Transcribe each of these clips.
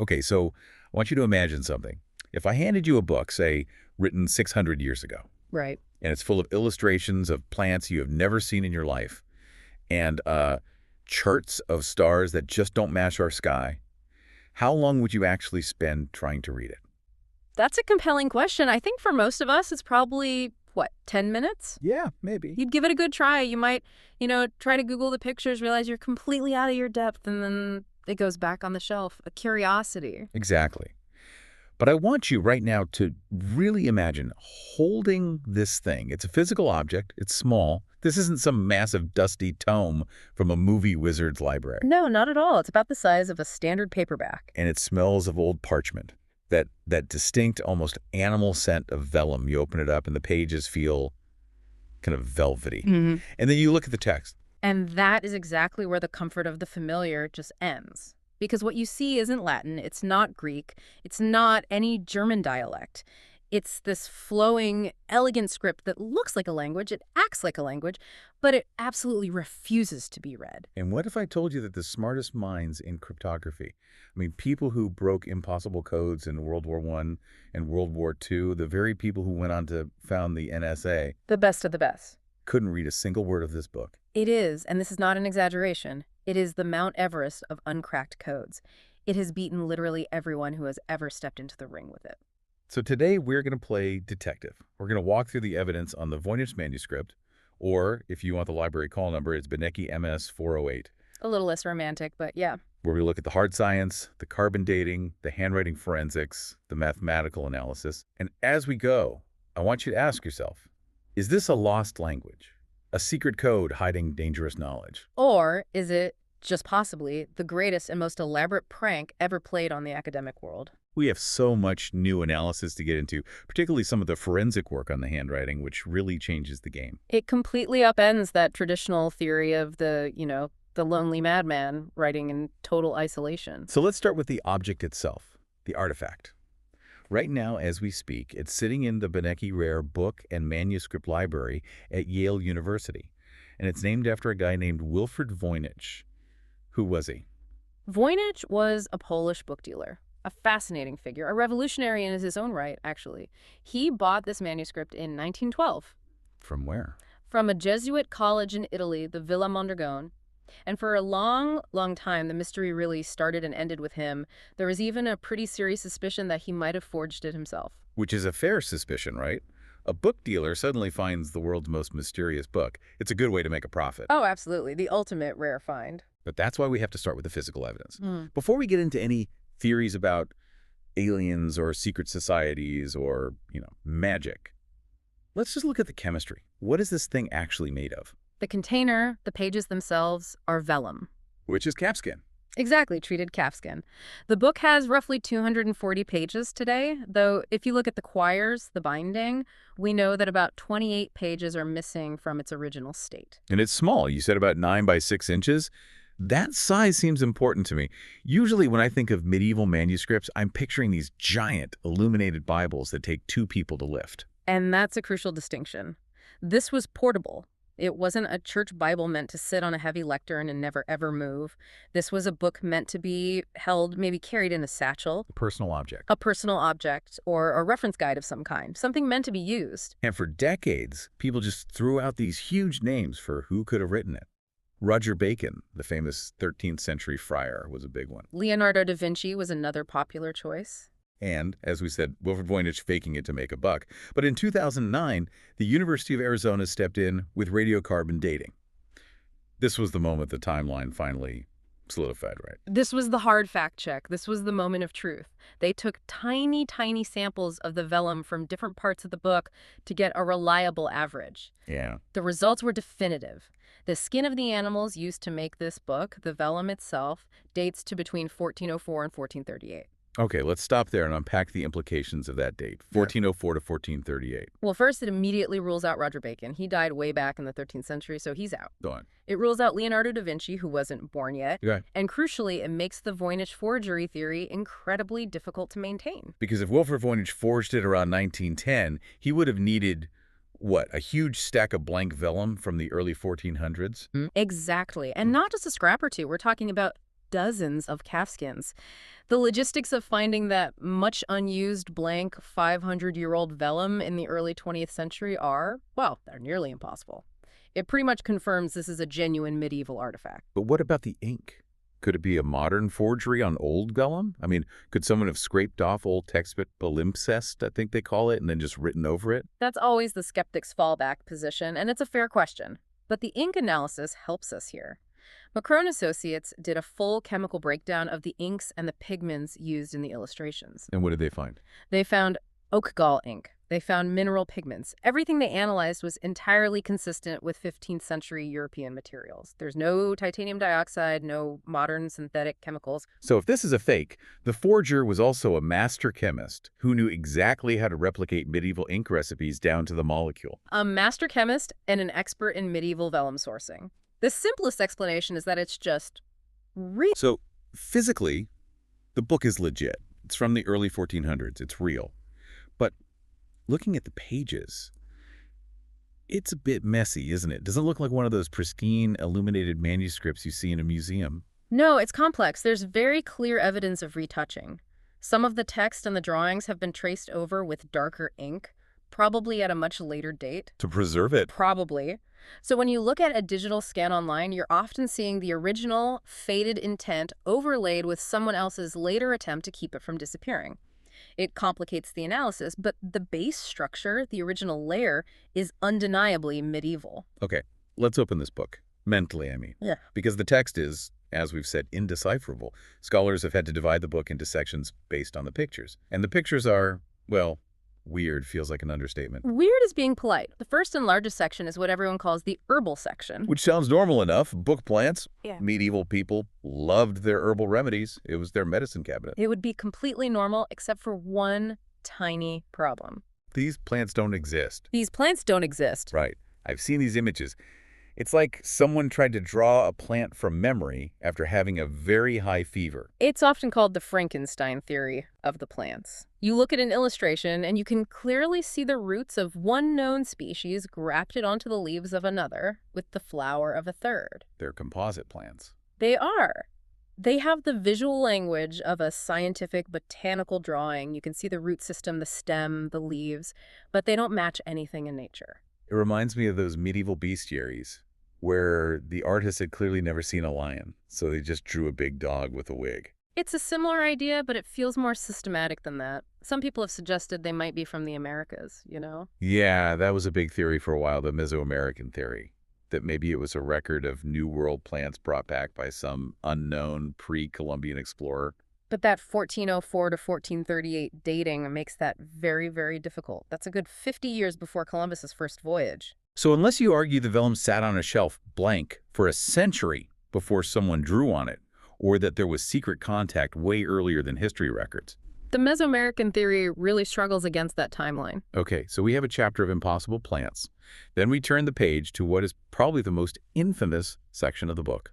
Okay, so I want you to imagine something. If I handed you a book, say, written 600 years ago, Right. and it's full of illustrations of plants you have never seen in your life, and charts of stars that just don't match our sky, how long would you actually spend trying to read it? That's a compelling question. I think for most of us, it's probably, what, 10 minutes? Yeah, maybe. You'd give it a good try. You might, try to Google the pictures, realize you're completely out of your depth, and then it goes back on the shelf. A curiosity. Exactly. But I want you right now to really imagine holding this thing. It's a physical object. It's small. This isn't some massive dusty tome from a movie wizard's library. No, not at all. It's about the size of a standard paperback. And it smells of old parchment. That distinct, almost animal scent of vellum. You open it up and the pages feel kind of velvety. Mm-hmm. And then you look at the text. And that is exactly where the comfort of the familiar just ends. Because what you see isn't Latin, it's not Greek, it's not any German dialect. It's this flowing, elegant script that looks like a language, it acts like a language, but it absolutely refuses to be read. And what if I told you that the smartest minds in cryptography, I mean, people who broke impossible codes in World War I and World War II, the very people who went on to found the NSA, The best of the best. couldn't read a single word of this book? It is, and this is not an exaggeration, it is the Mount Everest of uncracked codes. It has beaten literally everyone who has ever stepped into the ring with it. So today we're going to play detective. We're going to walk through the evidence on the Voynich manuscript, or if you want the library call number, it's Benecki MS 408, A little less romantic, but yeah. where we look at the hard science, the carbon dating, the handwriting forensics, the mathematical analysis. And as we go, I want you to ask yourself, is this a lost language? A secret code hiding dangerous knowledge? Or is it, just possibly, the greatest and most elaborate prank ever played on the academic world? We have so much new analysis to get into, particularly some of the forensic work on the handwriting, which really changes the game. It completely upends that traditional theory of the lonely madman writing in total isolation. So let's start with the object itself, the artifact. Right now, as we speak, it's sitting in the Benecki Rare Book and Manuscript Library at Yale University, and it's named after a guy named Wilfred Voynich. Who was he? Voynich was a Polish book dealer, a fascinating figure, a revolutionary in his own right, actually. He bought this manuscript in 1912 From where? from a Jesuit college in Italy, the Villa Mondragone. And for a long, long time, the mystery really started and ended with him. There was even a pretty serious suspicion that he might have forged it himself. Which is a fair suspicion, right? A book dealer suddenly finds the world's most mysterious book. It's a good way to make a profit. Oh, absolutely. The ultimate rare find. But that's why we have to start with the physical evidence. Mm. Before we get into any theories about aliens or secret societies or, magic, let's just look at the chemistry. What is this thing actually made of? The container, the pages themselves, are vellum. Which is calfskin. Exactly, treated calfskin. The book has roughly 240 pages today, though if you look at the quires, the binding, we know that about 28 pages are missing from its original state. And it's small. You said about 9 by 6 inches. That size seems important to me. Usually when I think of medieval manuscripts, I'm picturing these giant illuminated Bibles that take 2 people to lift. And that's a crucial distinction. This was portable. It wasn't a church Bible meant to sit on a heavy lectern and never ever move. This was a book meant to be held, maybe carried in a satchel, A personal object. a personal object, or a reference guide of some kind, something meant to be used. And for decades, people just threw out these huge names for who could have written it. Roger Bacon, the famous 13th century friar, was a big one. Leonardo da Vinci was another popular choice. And, as we said, Wilfred Voynich faking it to make a buck. But in 2009, the University of Arizona stepped in with radiocarbon dating. This was the moment the timeline finally solidified, right? This was the hard fact check. This was the moment of truth. They took tiny, tiny samples of the vellum from different parts of the book to get a reliable average. Yeah. The results were definitive. The skin of the animals used to make this book, the vellum itself, dates to between 1404 and 1438. Okay, let's stop there and unpack the implications of that date, 1404 to 1438. Well, first, it immediately rules out Roger Bacon. He died way back in the 13th century, so he's out. Go on. It rules out Leonardo da Vinci, who wasn't born yet. Okay. And crucially, it makes the Voynich forgery theory incredibly difficult to maintain. Because if Wilfred Voynich forged it around 1910, he would have needed, what, a huge stack of blank vellum from the early 1400s? Exactly. And not just a scrap or two. We're talking about dozens of calfskins. The logistics of finding that much unused blank 500-year-old vellum in the early 20th century are, well, they're nearly impossible. It pretty much confirms this is a genuine medieval artifact. But what about the ink? Could it be a modern forgery on old vellum? I mean, could someone have scraped off old textbook palimpsest, I think they call it, and then just written over it? That's always the skeptic's fallback position, and it's a fair question. But the ink analysis helps us here. Macron Associates did a full chemical breakdown of the inks and the pigments used in the illustrations. And what did they find? They found oak gall ink. They found mineral pigments. Everything they analyzed was entirely consistent with 15th century European materials. There's no titanium dioxide, no modern synthetic chemicals. So if this is a fake, the forger was also a master chemist who knew exactly how to replicate medieval ink recipes down to the molecule. A master chemist and an expert in medieval vellum sourcing. The simplest explanation is that it's just real. So physically, the book is legit. It's from the early 1400s. It's real. But looking at the pages, it's a bit messy, isn't it? Doesn't look like one of those pristine, illuminated manuscripts you see in a museum. No, it's complex. There's very clear evidence of retouching. Some of the text and the drawings have been traced over with darker ink, probably at a much later date. To preserve it. Probably. So when you look at a digital scan online, you're often seeing the original faded intent overlaid with someone else's later attempt to keep it from disappearing. It complicates the analysis, but the base structure, the original layer, is undeniably medieval. Okay, let's open this book. Mentally, I mean. Yeah. Because the text is, as we've said, indecipherable. Scholars have had to divide the book into sections based on the pictures. And the pictures are, well, weird feels like an understatement. Weird is being polite. The first and largest section is what everyone calls the herbal section. Which sounds normal enough. Book plants. Yeah. Medieval people loved their herbal remedies. It was their medicine cabinet. It would be completely normal except for one tiny problem. These plants don't exist. These plants don't exist. Right. I've seen these images. It's like someone tried to draw a plant from memory after having a very high fever. It's often called the Frankenstein theory of the plants. You look at an illustration and you can clearly see the roots of one known species grafted onto the leaves of another with the flower of a third. They're composite plants. They are. They have the visual language of a scientific botanical drawing. You can see the root system, the stem, the leaves, but they don't match anything in nature. It reminds me of those medieval bestiaries where the artist had clearly never seen a lion, so they just drew a big dog with a wig. It's a similar idea, but it feels more systematic than that. Some people have suggested they might be from the Americas, you know? Yeah, that was a big theory for a while, the Mesoamerican theory, that maybe it was a record of New World plants brought back by some unknown pre-Columbian explorer. But that 1404 to 1438 dating makes that very, very difficult. That's a good 50 years before Columbus's first voyage. So unless you argue the vellum sat on a shelf blank for a century before someone drew on it, or that there was secret contact way earlier than history records. The Mesoamerican theory really struggles against that timeline. Okay, so we have a chapter of impossible plants. Then we turn the page to what is probably the most infamous section of the book,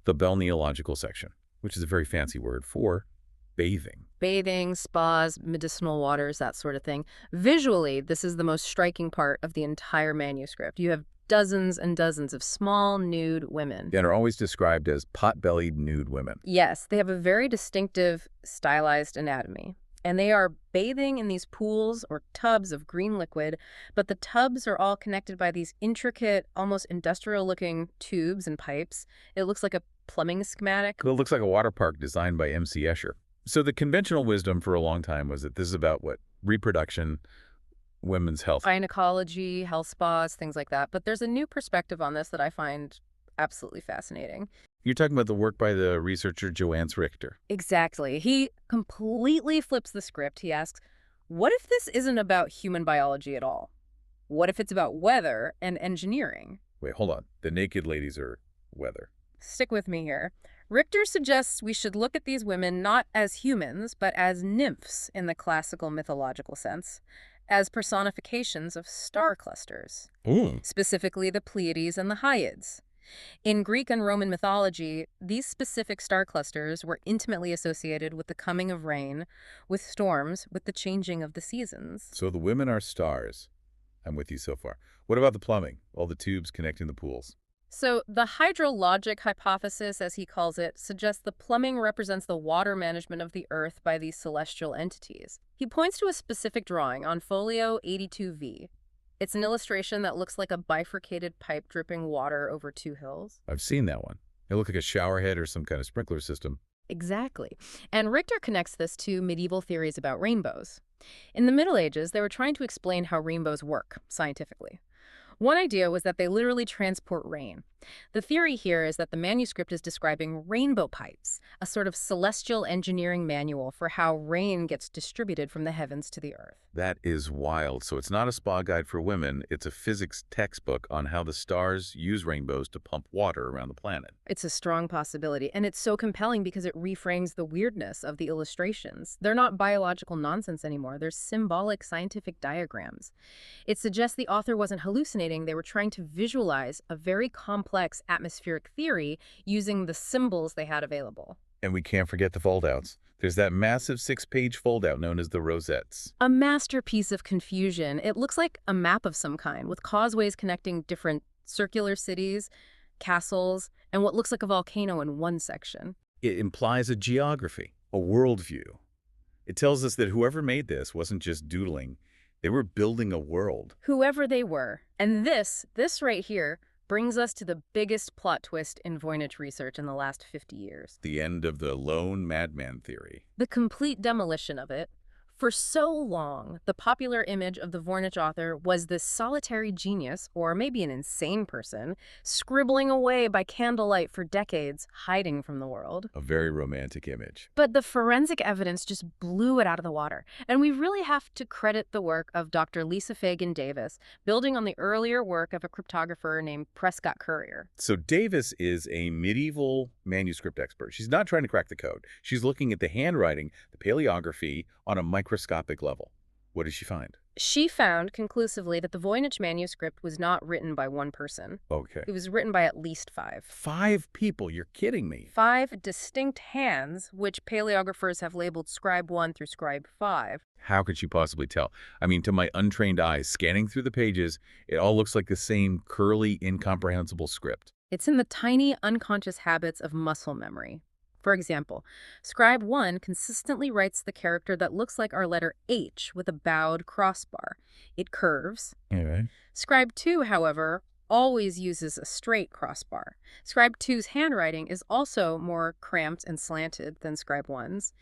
the balneological section, which is a very fancy word for bathing. Bathing, spas, medicinal waters, that sort of thing. Visually, this is the most striking part of the entire manuscript. You have dozens and dozens of small, nude women. And are always described as pot-bellied nude women. Yes, they have a very distinctive, stylized anatomy. And they are bathing in these pools or tubs of green liquid, but the tubs are all connected by these intricate, almost industrial-looking tubes and pipes. It looks like a plumbing schematic. It looks like a water park designed by M.C. Escher. So the conventional wisdom for a long time was that this is about what? Reproduction, women's health. Gynecology, health spas, things like that. But there's a new perspective on this that I find absolutely fascinating. You're talking about the work by the researcher Johannes Richter. Exactly. He completely flips the script. He asks, what if this isn't about human biology at all? What if it's about weather and engineering? Wait, hold on. The naked ladies are weather. Stick with me here. Richter suggests we should look at these women not as humans, but as nymphs in the classical mythological sense, as personifications of star clusters, specifically the Pleiades and the Hyades. In Greek and Roman mythology, these specific star clusters were intimately associated with the coming of rain, with storms, with the changing of the seasons. So the women are stars. I'm with you so far. What about the plumbing? All the tubes connecting the pools? So the hydrologic hypothesis, as he calls it, suggests the plumbing represents the water management of the Earth by these celestial entities. He points to a specific drawing on folio 82V. It's an illustration that looks like a bifurcated pipe dripping water over two hills. I've seen that one. It looked like a shower head or some kind of sprinkler system. Exactly. And Richter connects this to medieval theories about rainbows. In the Middle Ages, they were trying to explain how rainbows work scientifically. One idea was that they literally transport rain. The theory here is that the manuscript is describing rainbow pipes, a sort of celestial engineering manual for how rain gets distributed from the heavens to the earth. That is wild. So it's not a spa guide for women. It's a physics textbook on how the stars use rainbows to pump water around the planet. It's a strong possibility, and it's so compelling because it reframes the weirdness of the illustrations. They're not biological nonsense anymore. They're symbolic scientific diagrams. It suggests the author wasn't hallucinating. They were trying to visualize a very complex atmospheric theory using the symbols they had available. And we can't forget the foldouts. There's that massive 6-page foldout known as the rosettes. A masterpiece of confusion. It looks like a map of some kind, with causeways connecting different circular cities, castles, and what looks like a volcano in one section. It implies a geography, a worldview. It tells us that whoever made this wasn't just doodling. They were building a world. Whoever they were. And this right here, brings us to the biggest plot twist in Voynich research in the last 50 years. The end of the lone madman theory. The complete demolition of it. For so long, the popular image of the Voynich author was this solitary genius, or maybe an insane person, scribbling away by candlelight for decades, hiding from the world. A very romantic image. But the forensic evidence just blew it out of the water. And we really have to credit the work of Dr. Lisa Fagan Davis, building on the earlier work of a cryptographer named Prescott Currier. So Davis is a medieval manuscript expert. She's not trying to crack the code. She's looking at the handwriting, the paleography, on a microscopic level. What did she find? She found conclusively that the Voynich manuscript was not written by one person. Okay. It was written by at least 5. 5 people? You're kidding me. 5 distinct hands, which paleographers have labeled Scribe 1 through Scribe 5. How could she possibly tell? I mean, to my untrained eyes, scanning through the pages, it all looks like the same curly, incomprehensible script. It's in the tiny, unconscious habits of muscle memory. For example, Scribe 1 consistently writes the character that looks like our letter H with a bowed crossbar. It curves. Okay. Scribe 2, however, always uses a straight crossbar. Scribe 2's handwriting is also more cramped and slanted than Scribe 1's.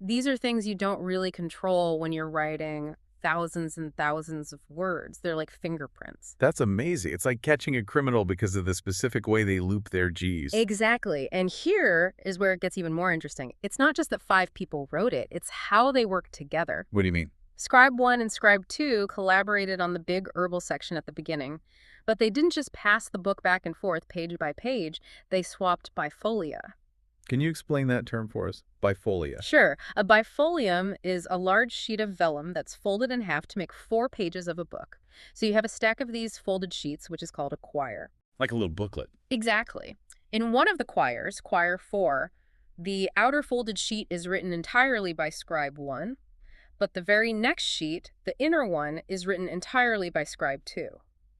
These are things you don't really control when you're writing thousands and thousands of words. They're like fingerprints. That's amazing. It's like catching a criminal because of the specific way they loop their G's. Exactly. And here is where it gets even more interesting. It's not just that 5 people wrote it, it's how they worked together. What do you mean? Scribe 1 and Scribe 2 collaborated on the big herbal section at the beginning, but they didn't just pass the book back and forth page by page, they swapped bifolia. Can you explain that term for us? Bifolia. Sure. A bifolium is a large sheet of vellum that's folded in half to make 4 pages of a book. So you have a stack of these folded sheets, which is called a quire. Like a little booklet. Exactly. In one of the quires, Quire 4, the outer folded sheet is written entirely by Scribe 1, but the very next sheet, the inner one, is written entirely by Scribe 2.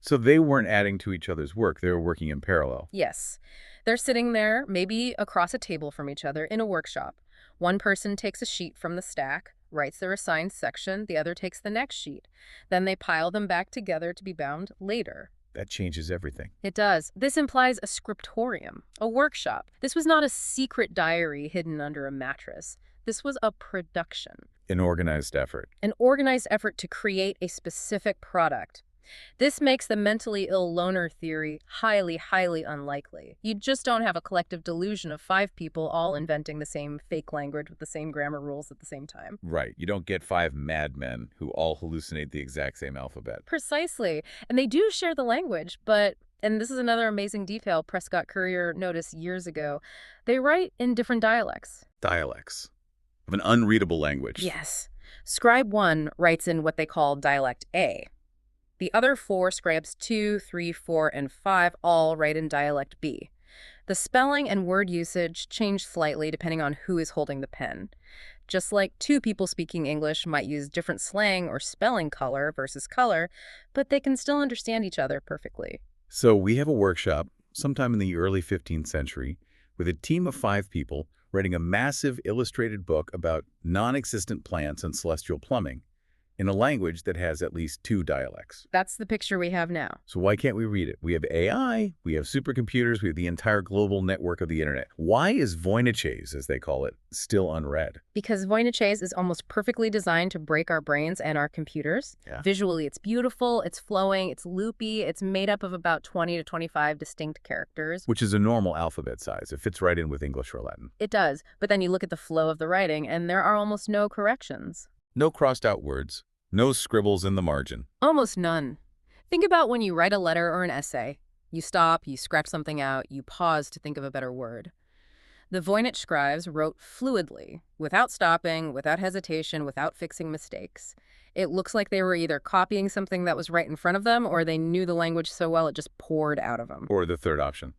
So they weren't adding to each other's work. They were working in parallel. Yes. They're sitting there, maybe across a table from each other, in a workshop. One person takes a sheet from the stack, writes their assigned section, the other takes the next sheet. Then they pile them back together to be bound later. That changes everything. It does. This implies a scriptorium, a workshop. This was not a secret diary hidden under a mattress. This was a production. An organized effort. An organized effort to create a specific product. This makes the mentally ill loner theory highly, highly unlikely. You just don't have a collective delusion of 5 people all inventing the same fake language with the same grammar rules at the same time. Right. You don't get 5 madmen who all hallucinate the exact same alphabet. Precisely. And they do share the language, but, and this is another amazing detail Prescott Currier noticed years ago, they write in different dialects. Dialects. Of an unreadable language. Yes. Scribe 1 writes in what they call dialect A. The other 4, Scribes 2, 3, 4, and 5, all write in dialect B. The spelling and word usage change slightly depending on who is holding the pen. Just like 2 people speaking English might use different slang or spelling color versus color, but they can still understand each other perfectly. So we have a workshop. sometime in the early 15th century, with a team of 5 people writing a massive illustrated book about non-existent plants and celestial plumbing in a language that has at least 2 dialects. That's the picture we have now. So why can't we read it? We have AI, we have supercomputers, we have the entire global network of the internet. Why is Voynich's, as they call it, still unread? Because Voynich's is almost perfectly designed to break our brains and our computers. Yeah. Visually, it's beautiful, it's flowing, it's loopy, it's made up of about 20 to 25 distinct characters. Which is a normal alphabet size. It fits right in with English or Latin. It does, but then you look at the flow of the writing, and there are almost no corrections. No crossed out words, no scribbles in the margin. Almost none. Think about when you write a letter or an essay. You stop, you scratch something out, you pause to think of a better word. The Voynich scribes wrote fluidly, without stopping, without hesitation, without fixing mistakes. It looks like they were either copying something that was right in front of them, or they knew the language so well it just poured out of them. Or the third option.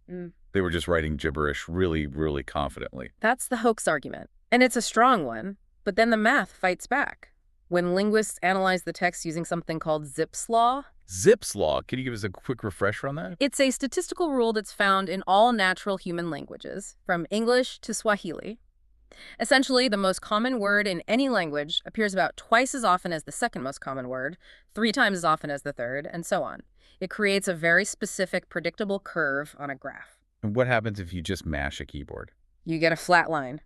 They were just writing gibberish really, really confidently. That's the hoax argument. And it's a strong one, but then the math fights back. When linguists analyze the text using something called Zipf's law. Zipf's law, can you give us a quick refresher on that? It's a statistical rule that's found in all natural human languages, from English to Swahili. Essentially, the most common word in any language appears about twice as often as the second most common word, 3 times as often as the third, and so on. It creates a very specific, predictable curve on a graph. And what happens if you just mash a keyboard? You get a flat line.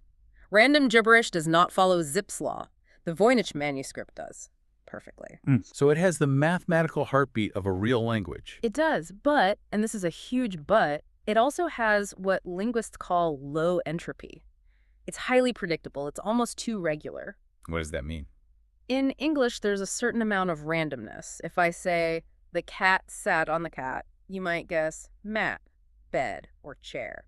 Random gibberish does not follow Zipf's law. The Voynich manuscript does. Perfectly. So it has the mathematical heartbeat of a real language. It does, but, and this is a huge but, it also has what linguists call low entropy. It's highly predictable. It's almost too regular. What does that mean? In English, there's a certain amount of randomness. If I say, the cat sat on the cat, you might guess mat, bed, or chair.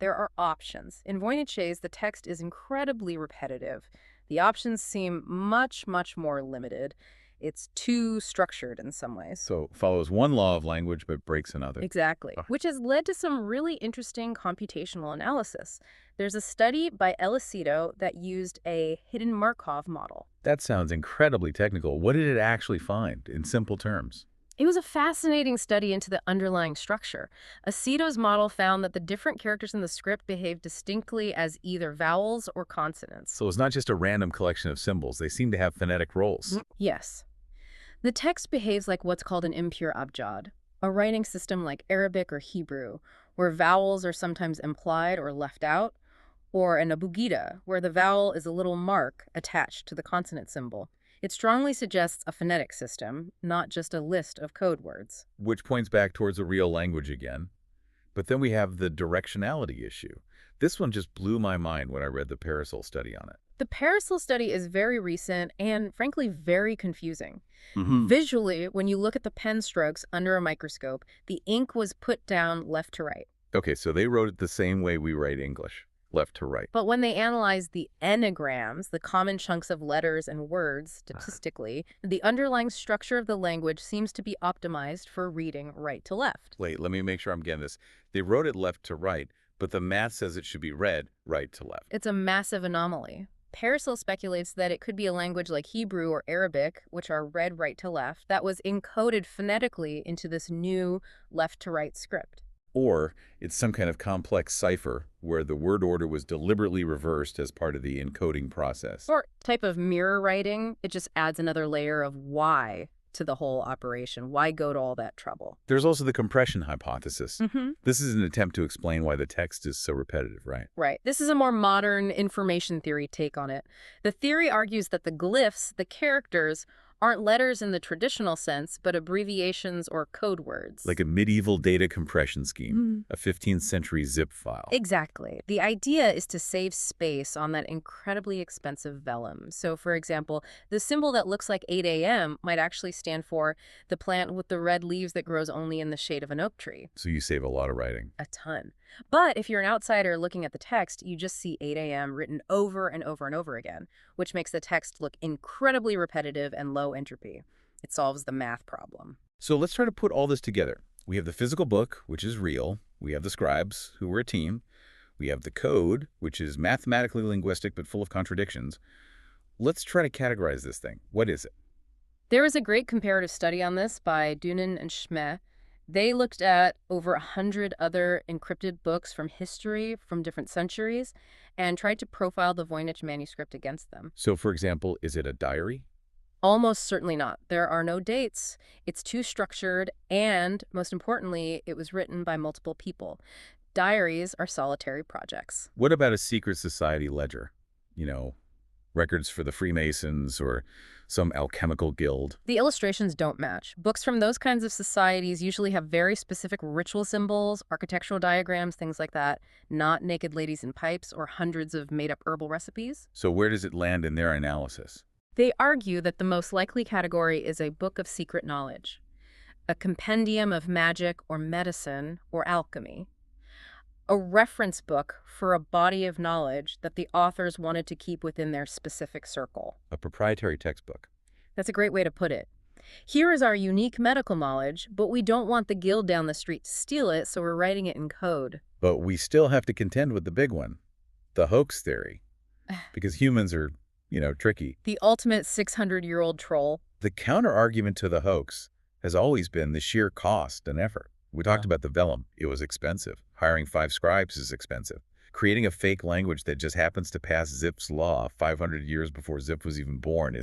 There are options. In Voynich's, the text is incredibly repetitive. The options seem much, much more limited. It's too structured in some ways. So follows one law of language but breaks another. Exactly, which has led to some really interesting computational analysis. There's a study by Elicido that used a hidden Markov model. That sounds incredibly technical. What did it actually find in simple terms? It was a fascinating study into the underlying structure. Elicido's model found that the different characters in the script behaved distinctly as either vowels or consonants. So it's not just a random collection of symbols. They seem to have phonetic roles. Yes. The text behaves like what's called an impure abjad, a writing system like Arabic or Hebrew, where vowels are sometimes implied or left out, or an abugida, where the vowel is a little mark attached to the consonant symbol. It strongly suggests a phonetic system, not just a list of code words. Which points back towards a real language again. But then we have the directionality issue. This one just blew my mind when I read the Parasol study on it. The Parasol study is very recent and, frankly, very confusing. Visually, when you look at the pen strokes under a microscope, the ink was put down left to right. Okay, so they wrote it the same way we write English, left to right. But when they analyzed the enneagrams, the common chunks of letters and words statistically, the underlying structure of the language seems to be optimized for reading right to left. Wait, let me make sure I'm getting this. They wrote it left to right, but the math says it should be read right to left. It's a massive anomaly. Parasol speculates that it could be a language like Hebrew or Arabic, which are read right to left, that was encoded phonetically into this new left-to-right script. Or it's some kind of complex cipher where the word order was deliberately reversed as part of the encoding process. Or type of mirror writing. It just adds another layer of why to the whole operation. Why go to all that trouble? There's also the compression hypothesis. This is an attempt to explain why the text is so repetitive, right? Right. This is a more modern information theory take on it. The theory argues that the glyphs, the characters, aren't letters in the traditional sense, but abbreviations or code words. Like a medieval data compression scheme, a 15th century zip file. Exactly. The idea is to save space on that incredibly expensive vellum. So, for example, the symbol that looks like 8 a.m. might actually stand for the plant with the red leaves that grows only in the shade of an oak tree. So you save a lot of writing. A ton. But if you're an outsider looking at the text, you just see 8 a.m. written over and over and over again, which makes the text look incredibly repetitive and low entropy. It solves the math problem. So let's try to put all this together. We have the physical book, which is real. We have the scribes, who were a team. We have the code, which is mathematically linguistic but full of contradictions. Let's try to categorize this thing. What is it? There is a great comparative study on this by Dunan and Schmeh, They looked at over 100 other encrypted books from history from different centuries and tried to profile the Voynich manuscript against them. So, for example, is it a diary? Almost certainly not. There are no dates. It's too structured, and most importantly, it was written by multiple people. Diaries are solitary projects. What about a secret society ledger? You know, records for the Freemasons or some alchemical guild. The illustrations don't match. Books from those kinds of societies usually have very specific ritual symbols, architectural diagrams, things like that, not naked ladies in pipes or hundreds of made-up herbal recipes. So where does it land in their analysis? They argue that the most likely category is a book of secret knowledge, a compendium of magic or medicine or alchemy, a reference book for a body of knowledge that the authors wanted to keep within their specific circle. A proprietary textbook. That's a great way to put it. Here is our unique medical knowledge, but we don't want the guild down the street to steal it, so we're writing it in code. But we still have to contend with the big one, the hoax theory, because humans are, tricky. The ultimate 600-year-old troll. The counter-argument to the hoax has always been the sheer cost and effort. We talked about the vellum. It was expensive. Hiring 5 scribes is expensive. Creating a fake language that just happens to pass Zipf's law 500 years before Zipf was even born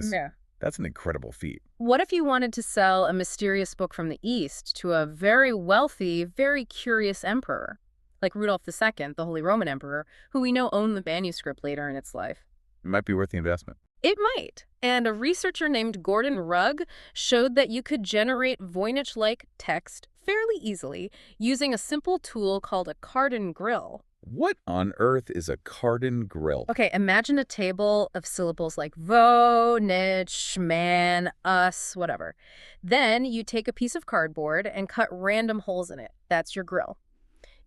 that's an incredible feat. What if you wanted to sell a mysterious book from the East to a very wealthy, very curious emperor, like Rudolph II, the Holy Roman Emperor, who we know owned the manuscript later in its life? It might be worth the investment. It might. And a researcher named Gordon Rugg showed that you could generate Voynich-like text fairly easily using a simple tool called a Cardan grill. What on earth is a Cardan grill? Okay, imagine a table of syllables like Voynich, man, us, whatever. Then you take a piece of cardboard and cut random holes in it. That's your grill.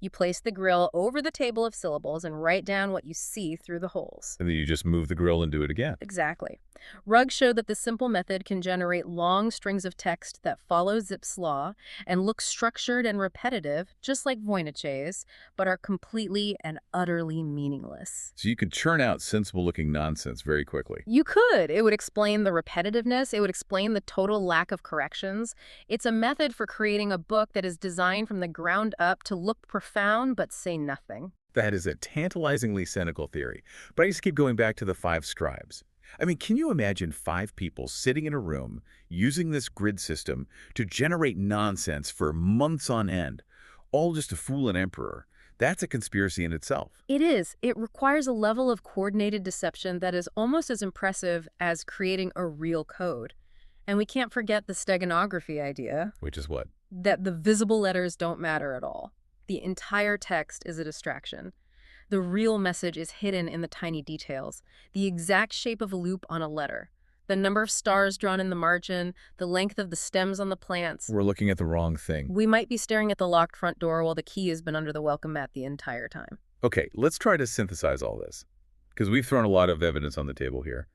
You place the grill over the table of syllables and write down what you see through the holes. And then you just move the grill and do it again. Exactly. Rugg showed that this simple method can generate long strings of text that follow Zipf's law and look structured and repetitive, just like Voynich's, but are completely and utterly meaningless. So you could churn out sensible-looking nonsense very quickly. You could. It would explain the repetitiveness. It would explain the total lack of corrections. It's a method for creating a book that is designed from the ground up to look profound but say nothing. That is a tantalizingly cynical theory. But I just keep going back to the 5 scribes. I mean, can you imagine 5 people sitting in a room using this grid system to generate nonsense for months on end, all just to fool an emperor? That's a conspiracy in itself. It is. It requires a level of coordinated deception that is almost as impressive as creating a real code. And we can't forget the steganography idea. Which is what? That the visible letters don't matter at all. The entire text is a distraction. The real message is hidden in the tiny details, the exact shape of a loop on a letter, the number of stars drawn in the margin, the length of the stems on the plants. We're looking at the wrong thing. We might be staring at the locked front door while the key has been under the welcome mat the entire time. Okay, let's try to synthesize all this, because we've thrown a lot of evidence on the table here.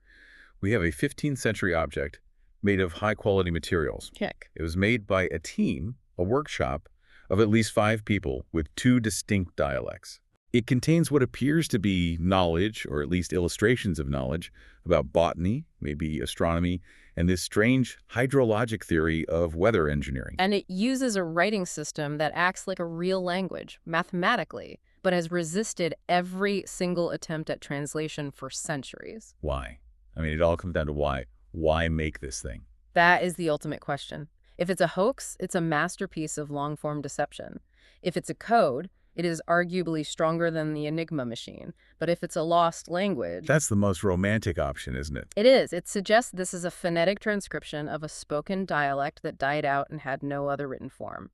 We have a 15th century object made of high-quality materials. Check. It was made by a team, a workshop, of at least 5 people with 2 distinct dialects. It contains what appears to be knowledge, or at least illustrations of knowledge, about botany, maybe astronomy, and this strange hydrologic theory of weather engineering. And it uses a writing system that acts like a real language, mathematically, but has resisted every single attempt at translation for centuries. Why? I mean, it all comes down to why. Why make this thing? That is the ultimate question. If it's a hoax, it's a masterpiece of long-form deception. If it's a code, it is arguably stronger than the Enigma machine. But if it's a lost language... That's the most romantic option, isn't it? It is. It suggests this is a phonetic transcription of a spoken dialect that died out and had no other written form.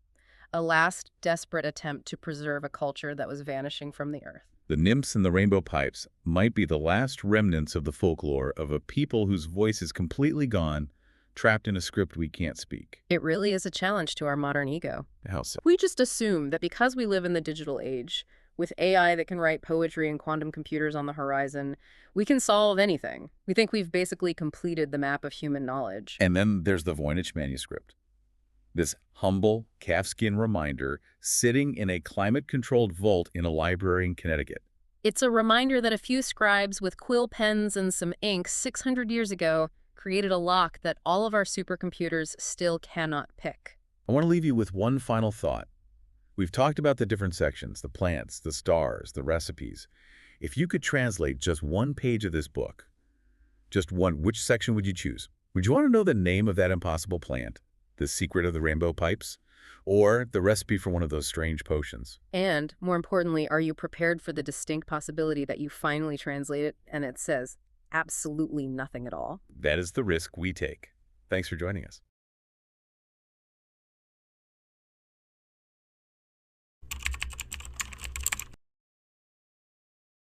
A last, desperate attempt to preserve a culture that was vanishing from the earth. The nymphs and the rainbow pipes might be the last remnants of the folklore of a people whose voice is completely gone, trapped in a script we can't speak. It really is a challenge to our modern ego. How so? We just assume that because we live in the digital age, with AI that can write poetry and quantum computers on the horizon, we can solve anything. We think we've basically completed the map of human knowledge. And then there's the Voynich manuscript. This humble, Kafkian reminder sitting in a climate-controlled vault in a library in Connecticut. It's a reminder that a few scribes with quill pens and some ink 600 years ago created a lock that all of our supercomputers still cannot pick. I want to leave you with one final thought. We've talked about the different sections, the plants, the stars, the recipes. If you could translate just one page of this book, just one, which section would you choose? Would you want to know the name of that impossible plant, the secret of the rainbow pipes, or the recipe for one of those strange potions? And, more importantly, are you prepared for the distinct possibility that you finally translate it and it says absolutely nothing at all? That is the risk we take. Thanks for joining us.